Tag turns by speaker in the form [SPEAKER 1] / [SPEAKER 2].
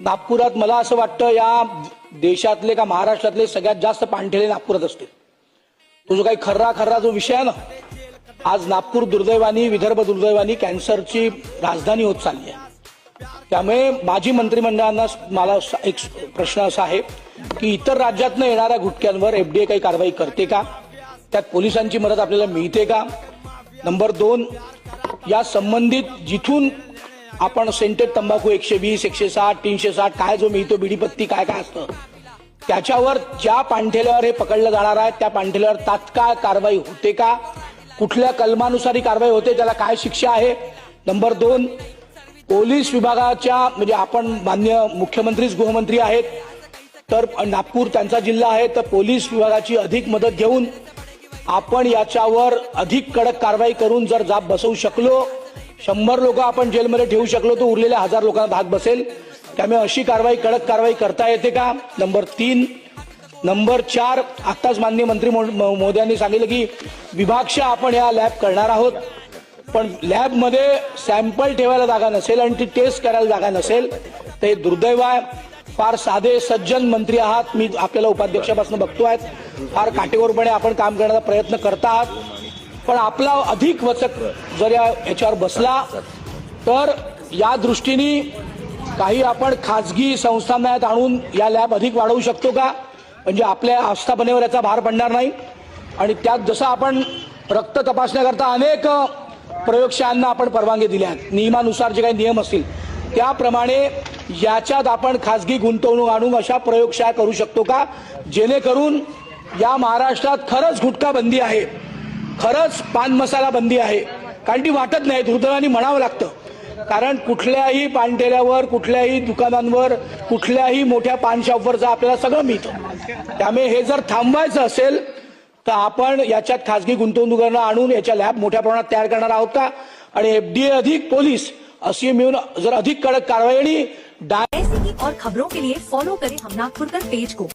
[SPEAKER 1] नागपुरात मला असं वाटतं या देशातले का महाराष्ट्रातले सगळ्यात जास्त पाणठेले नागपुरात असतील। तो जो काही खर्रा जो विषय आहे ना, आज नागपूर दुर्दैवानी, विदर्भ दुर्दैवानी कॅन्सरची राजधानी होत चालली आहे। त्यामुळे माजी मंत्रिमंडळांना मला एक प्रश्न असा आहे की इतर राज्यातनं येणाऱ्या गुटख्यांवर एफडीए काही कारवाई करते का, त्यात पोलिसांची मदत आपल्याला मिळते का। नंबर 2, या संबंधित जिथून आपण सेंटेड तंबाखू 120, 160, 360 काय जो मिळतो, बिडीपत्ती काय काय असतं, त्याच्यावर ज्या पाणठेल्यावर हे पकडलं जाणार आहे त्या पाणठेल्यावर तात्काळ कारवाई होते का, कुठल्या कलमानुसार कारवाई होते, त्याला काय शिक्षा आहे। नंबर 2, पोलीस विभागाच्या म्हणजे आपण माननीय मुख्यमंत्रीच गृहमंत्री आहेत, तर नागपूर त्यांचा जिल्हा आहे, तर पोलीस विभागाची अधिक मदत घेऊन आपण याच्यावर अधिक कडक कारवाई करून जर जाब बसवू शकलो, 100 लोक आपण जेलमध्ये ठेवू शकलो, तर उरलेल्या 1000 लोकांना धाक बसेल। त्यामुळे अशी कारवाई, कडक कारवाई करता येते का। नंबर 3, नंबर 4, आताच माननीय मंत्री महोदयांनी सांगितलं की विभागशः आपण या लॅब करणार आहोत, पण लॅबमध्ये सॅम्पल ठेवायला जागा नसेल आणि ती टेस्ट करायला जागा नसेल, तर हे दुर्दैव आहे। फार साधे सज्जन मंत्री आहात, मी आपल्याला उपाध्यक्षापासून बघतोय, फार काटेकोरपणे आपण काम करण्याचा प्रयत्न करता आहात, पण आपला अधिक वचक जर याच्यावर बसला तर या दृष्टीने काही आपण खाजगी संस्थांना आणून या लॅब अधिक वाढवू शकतो का, म्हणजे आपल्या आस्थापनेवर याचा भार पडणार नाही। आणि त्यात जसं आपण रक्त तपासण्याकरता अनेक प्रयोगशाळांना आपण परवानगी दिल्या आहेत, नियमानुसार जे काही नियम असतील त्याप्रमाणे याच्यात आपण खाजगी गुंतवणूक आणून अशा प्रयोगशाळा करू शकतो का, जेणेकरून या महाराष्ट्रात खरंच गुटखा बंदी आहे, खरंच पान मसाला बंदी आहे। कारण ती वाटत नाही, दुर्दैवाने म्हणावं लागतं, कारण कुठल्याही पानठेल्यावर, कुठल्याही दुकानांवर, कुठल्याही मोठ्या पान शॉपवर आपल्याला सगळं मिळतं। त्यामुळे हे जर थांबवायचं असेल तर आपण याच्यात खाजगी गुंतवणूकांना आणून याच्या लॅब मोठ्या प्रमाणात तयार करणार आहोत का, आणि एफडीए अधिक पोलीस अशी मिळून जर अधिक कडक कारवाई आणि
[SPEAKER 2] ऐसी ही और खबरों के लिए फॉलो करें हम नागपुर पेज को।